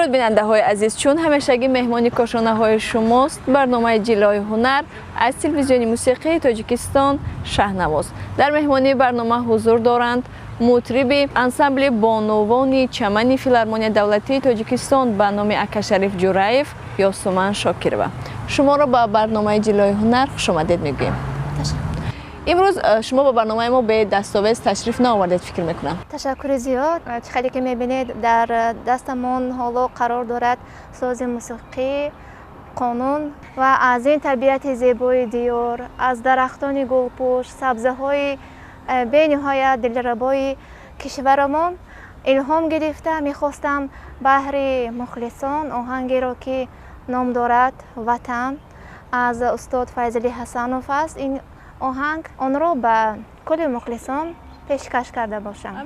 дуруд бинандаҳои азиз, чун ҳамешагӣ меҳмони кошонаҳои шумост барномаи ҷилои ҳунар аз телевизиони мусиқии Тоҷикистон Шаҳнавоз. Дар меҳмонии барнома ҳузур доранд мутриби ансамбли бонувони чамани филармонияи давлатии Тоҷикистон ба номи Акашариф Ҷураев Ёсуман Шокирова. Шуморо ба барномаи ҷилои ҳунар хушомадед мегӯем. имрӯз шумо ба барномаи мо бе дастовез ташриф наовардед, фикр мекунам. ташаккури зиёд. Чихеле ки мебинед дар дастамон ҳоло қарор дорад сози мусиқӣ, қонун ва аз ин табиати зебои диёр, аз дарахтони гулпӯш, сабзаҳои бениҳоят дилрабои кишварамон илҳом гирифта мехостам баҳри мухлисон оҳангеро ки ном дорад Ватан аз устод Файзали Ҳасанов аст. ин оҳанг онро ба кулли мухлисон пешкаш карда бошам.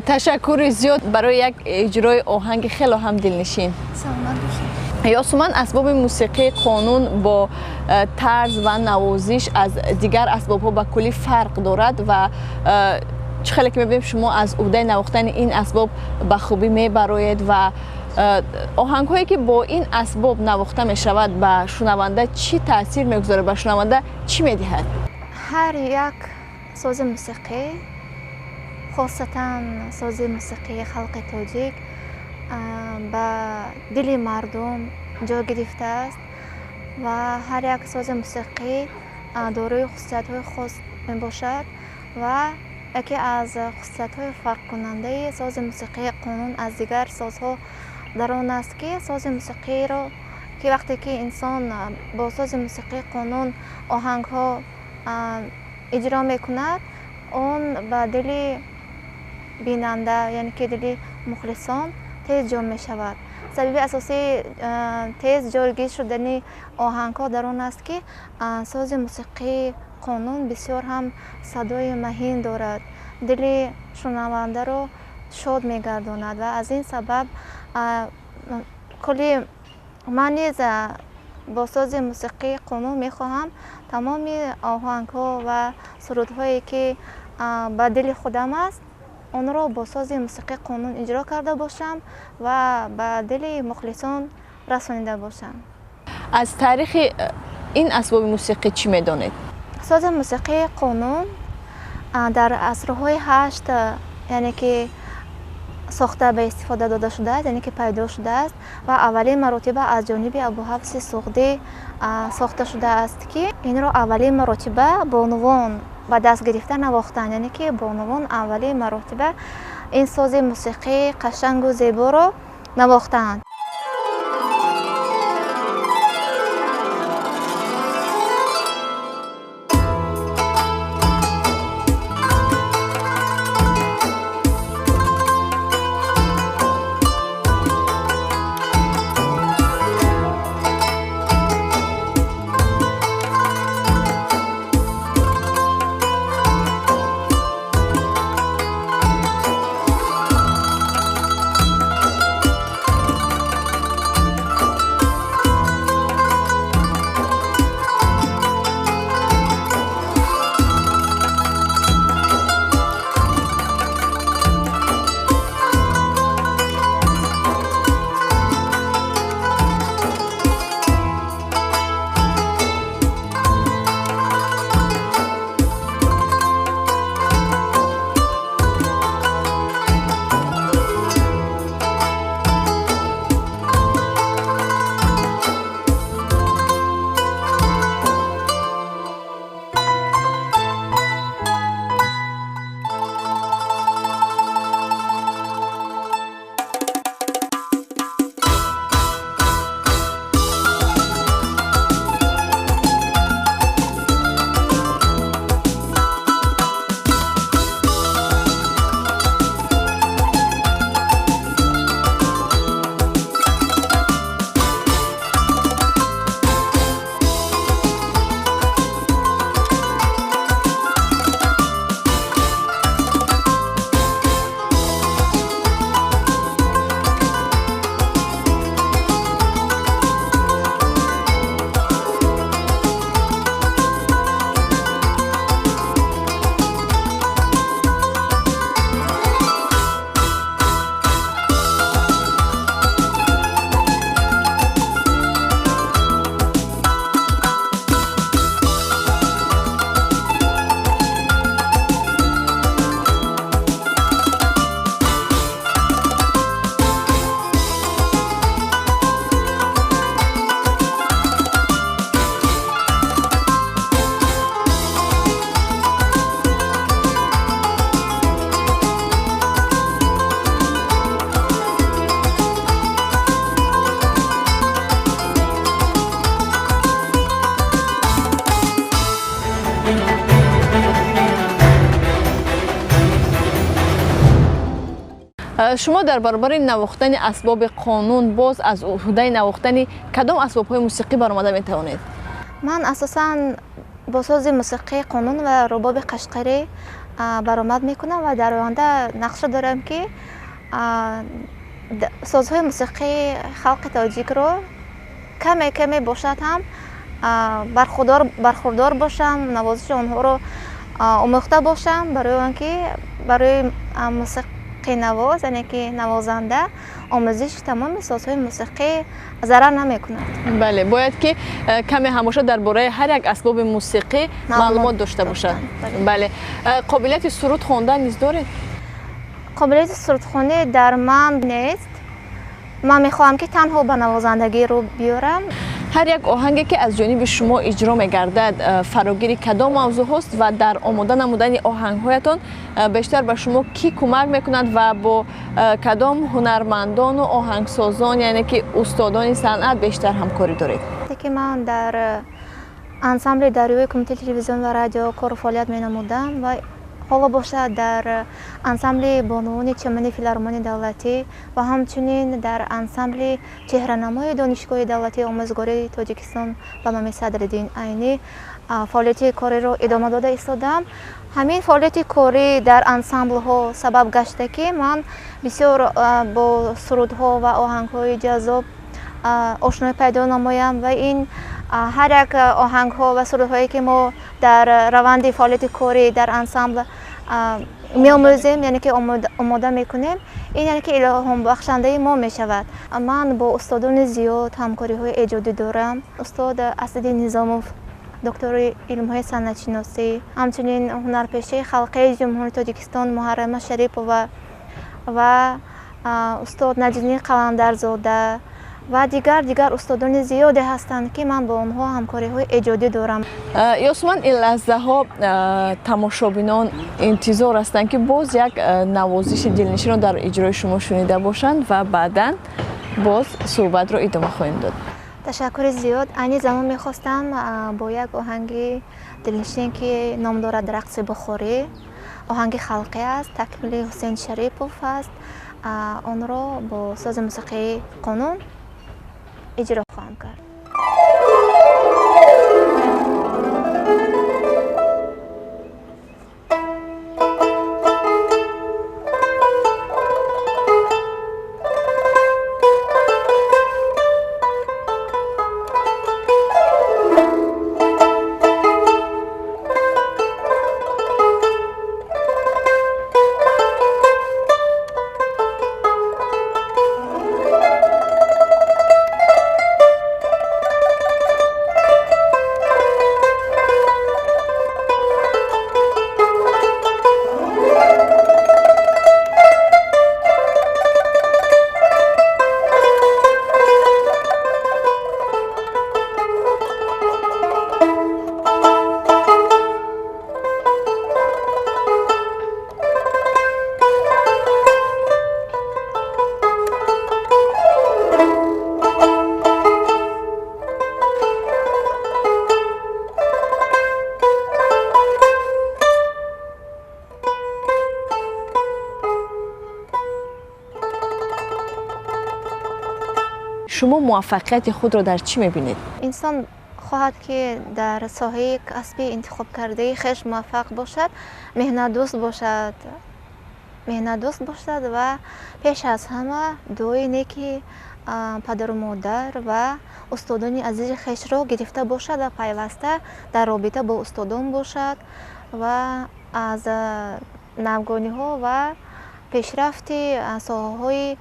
ташаккури зиёд барои як иҷрои оҳанги хело ҳам дилнишин. Ёсуман асбоби мусиқии қонун бо тарз ва навозиш аз дигар асбобҳо ба кулли фарқ дорад ва чӣ хеле ки мебинем шумо аз ӯҳдаи навохтани ин асбоб ба хубӣ мебароед ва оҳангҳое ки бо ин асбоб навохта мешавад ба шунаванда чӣ таъсир мегузорад, ба шунаванда чӣ медиҳад? ҳар як сози мусиқӣ, хосатан сози мусиқии халқи тоҷик ба дили мардум ҷо гирифтааст ва ҳар як сози мусиқӣ дорои хусусиятҳои хос мебошад ва яке аз хусусиятҳои фарқкунандаи сози мусиқии қонун аз дигар созҳо дар он аст ки сози мусиқиро ки вақте ки инсон бо сози мусиқии қонун оҳангҳо иҷро мекунад, он ба дили бинанда, яъне ки дили мухлисон тез ҷо мешавад. Сабаби асосии тез ҷойгир шудани оҳангҳо дар он аст ки сози мусиқии қонун бисёр ҳам садои маҳин дорад. Дили шунавандаро шод мегардонад ва аз ин сабаб кулли ман низ бо сози мусиқии қонун мехоҳам тамоми оҳангҳо ва сурудҳое ки ба дили худам аст онро бо сози мусиқии қонун иҷро карда бошам ва ба дили мухлисон расонида бошам. аз таърихи ин асбоби мусиқӣ чӣ медонед? сози мусиқии қонун дар асрҳои ҳашт яъне ки сохта ба истифода дода шудааст, яъне ки пайдо шудааст ва аввалин маротиба аз ҷониби Абуҳафси Суғдӣ сохта шудааст ки инро аввалин маротиба бонувон ба даст гирифта навохтанд, яъне ки бонувон аввалин маротиба ин сози мусиқии қашангу зеборо навохтанд. шумо дар баробари навохтани асбоби қонун боз аз уҳдаи навохтани кадом асбобҳои мусиқӣ баромада метавонед? ман асосан бо сози мусиқии қонун ва рубоби қашқарӣ баромад мекунам ва дар оянда нақша дорам ки созҳои мусиқии халқи тоҷикро каме каме бошад ҳам бархурдор бошам, навозиши онҳоро омӯхта бошам, барои он ки барои мусиқинавоз, яъне ки навозанда омӯзиши тамоми созҳои мусиқӣ зарар намекунад. бале, бояд ки каме ҳамоша дар бораи ҳар як асбоби мусиқӣ маълумот дошта бошад. бале, қобилияти суруд хондан низ доред? қобилияти сурудхонӣ дар ман нест. ман мехоҳам ки танҳо ба навозандагӣ рӯ биёрам. ҳар як оҳанге ки аз ҷониби шумо иҷро мегардад фарогири кадом мавзӯъҳост ва дар омода намудани оҳангҳоятон бештар ба шумо кӣ кӯмак мекунад ва бо кадом ҳунармандону оҳангсозон, яъне ки устодони санъат бештар ҳамкорӣ доред? ки ман дар ансамбли дарёи кумитаи телевизион ва радио кору фаъолият менамудам ва ҳоло бошад дар ансамбли бонувони чамани филармонии давлатӣ ва ҳамчунин дар ансамбли чеҳранамои донишгоҳи давлатии омӯзгории Тоҷикистон ба номи Садриддин Айнӣ фаъолияти кориро идома дода истодам. ҳамин фаъолияти корӣ дар ансамблҳо сабаб гашта ки ман бисёр бо сурудҳо ва оҳангҳои ҷаззоб ошноӣ пайдо намоям ва ин ҳар як оҳангҳо ва сурудҳое ки мо дар раванди фаъолияти корӣ дар ансамбл меомӯзем, яъне ки омода мекунем, ин яъне ки илҳомбахшандаи мо мешавад. Ман бо устодони зиёд ҳамкориҳои эҷодӣ дорам. Устод Асади Низомов, доктори илмҳои санъатшиносӣ, ҳамчунин ҳунарпешаи халқии ҷумҳурии Тоҷикистон Муҳаррама Шарипова ва устод Наҷмиддин Қаландарзода ва дигар устодони зиёде ҳастанд, ки ман бо онҳо ҳамкориҳои эҷодӣ дорам. ёсман ин лаҳзаҳо тамошобинон интизор ҳастанд ки боз як навозиши дилнишинро дар иҷрои шумо шунида бошанд ва баъдан боз суҳбатро идома хоҳем дод. ташаккури зиёд. Айни замон мехостам бо як оҳанги дилнишин, ки ном дорад рақси бухорӣ, оҳанги халқӣ аст, такмили Ҳусейн Шарипов аст. Онро бо сози мусиқии қонун иҷро хоҳам кард. шумо муваффақияти худро дар чӣ мебинед? инсон хоҳад ки дар соҳаи касби интихобкардаи хеш муваффақ бошад, меҳнатдӯст бошад ва пеш аз ҳама дуои неки падару модар ва устодони азизи хешро гирифта бошад ва пайваста дар робита бо устодон бошад ва аз навгониҳо ва пешрафти соҳаҳои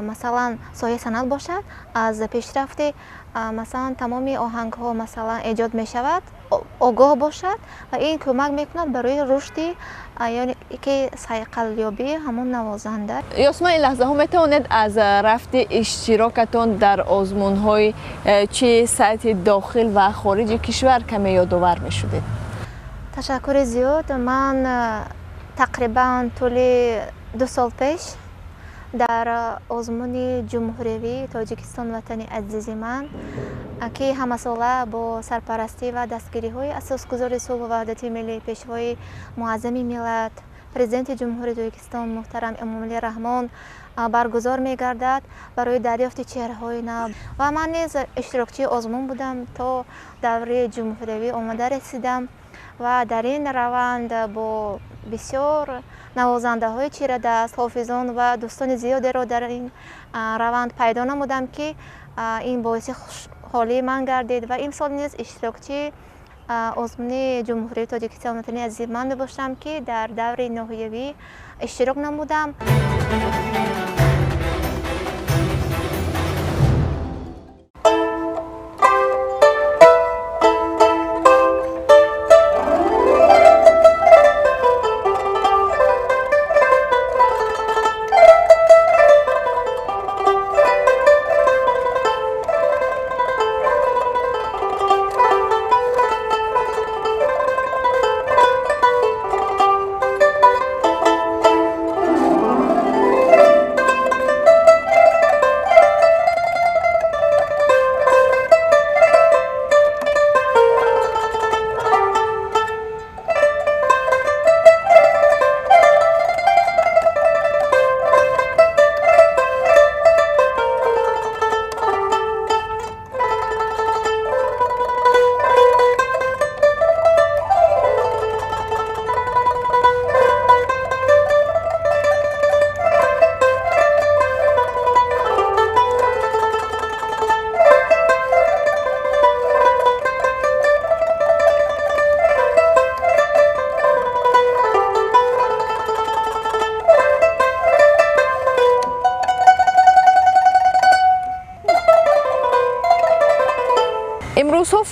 масалан соҳаи санъат бошад, аз пешрафти масалан тамоми оҳангҳо масалан эҷод мешавад, огоҳ бошад ва ин кӯмак мекунад барои рушди ёне ки сайқалёбӣ ҳамон навозанда. ёсман ин лаҳзаҳо метавонед аз рафти иштирокатон дар озмунҳои чӣ сайти дохил ва хориҷи кишвар каме ёдовар мешудед? ташаккури зиёд. Ман тақрибан тӯли 2 сол пеш дар озмуни ҷумҳуриявии Тоҷикистон ватани азизи ман, ки ҳамасола бо сарпарастӣ ва дастгириҳои асосгузори сулҳу ваҳдати миллӣ, пешвои муаззами миллат, президенти ҷумҳурии Тоҷикистон муҳтарам Эмомалӣ Раҳмон баргузор мегардад барои дарёфти чеҳраҳои нав. Ва ман низ иштирокчии озмун будам, то даври ҷумҳуриявӣ омада расидам ва дар ин раванд бо бисёр навозандаҳои чирадаст, ҳофизон ва дӯстони зиёдеро дар ин раванд пайдо намудам, ки ин боиси хушҳолии ман гардид ва имсол низ иштирокчии озмуни ҷумҳурии Тоҷикистон ватани азизи ман мебошам, ки дар даври ноҳиявӣ иштирок намудам.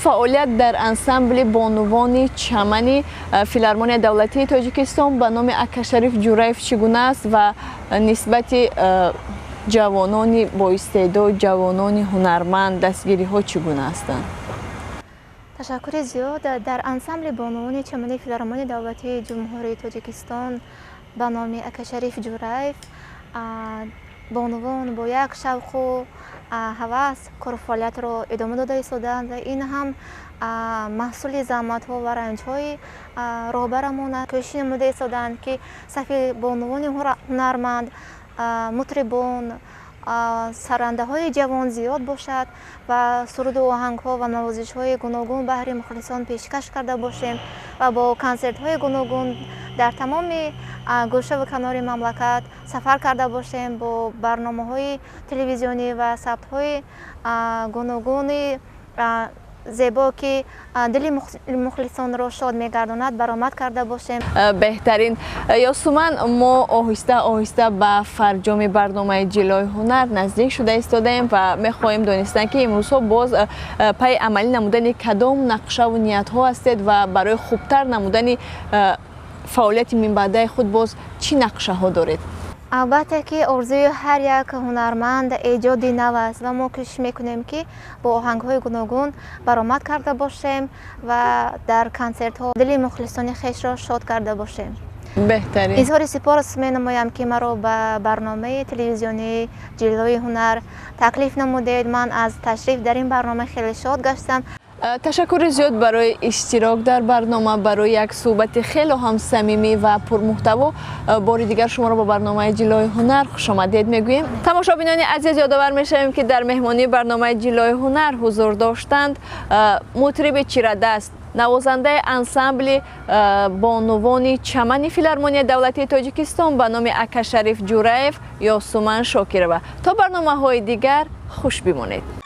فعالیت در انسمبل بانوان چمن فیلارمونی دولتی تاجیکستان به نام اکاشریف جوریف چگونه است و نسبت جوانان با استعداد، جوانان هنرمند، دستگیری ها چگونه هستند؟ تشکر زیاد. در انسمبل بانوان چمن فیلارمونی دولتی جمهوری تاجیکستان به نام اکاشریف جوریف بانوان با یک شوق و هوس کار فعالیت را ادامه داده ایستادند. این هم محصول زحمت ها و رنج های راهبرمون کوشش نموده ایستادند که صف بانوان هنرمند، مطربان، سرنده های جوان زیاد باشد و سرود و آهنگ ها و نوازش های گوناگون بهر مخلصان پیشکش کرده باشیم و با کنسرت های گوناگون در تمام گوشه و کنار مملکت سفر کرده باشیم با برنامه های تلویزیونی و ثبت های گوناگون زیبا که دل مخلصان را شاد می‌گرداند برآمد کرده باشیم. بهترین یاسمن، ما آهسته آهسته به فرجام برنامه جلوی هنر نزدیک شده ایستادیم و می‌خواهیم دانستن که امروزها باز پی عملی نمودن کدام نقشه و نیت ها هستید و برای خوبتر نمودن فعالیت من بعده خود باز چی نقشه ها دارید؟ البته که آرزوی هر یک هنرمند ایجاد نو است و ما کوشش میکنیم که با آهنگ های گوناگون برآمد کرده باشیم و در کنسرت ها دل مخلصان خویش را شاد کرده باشیم. بهترین. اظهار سپاس می‌نمایم که مرا به برنامه تلویزیونی جلوی هنر تکلیف نمودید. من از تشریف در این برنامه خیلی شاد گشتم. تشکر زیاد برای اشتراک در برنامه، برای یک صحبت خیلی هم صمیمی و پرمحتوا. بار دیگر شما را با برنامه جلوی هنر خوش آمدید میگوییم. تماشابینان عزیز، یادآور میشویم که در مهمانی برنامه جلوی هنر حضور داشتند مطرب چیردست، نوازنده انسمبل بانوان چمن فیلارمونی دولتی تاجیکستان به نام اکاشریف جوریف یاسمن شاکرова. تا برنامه های دیگر خوش بمانید.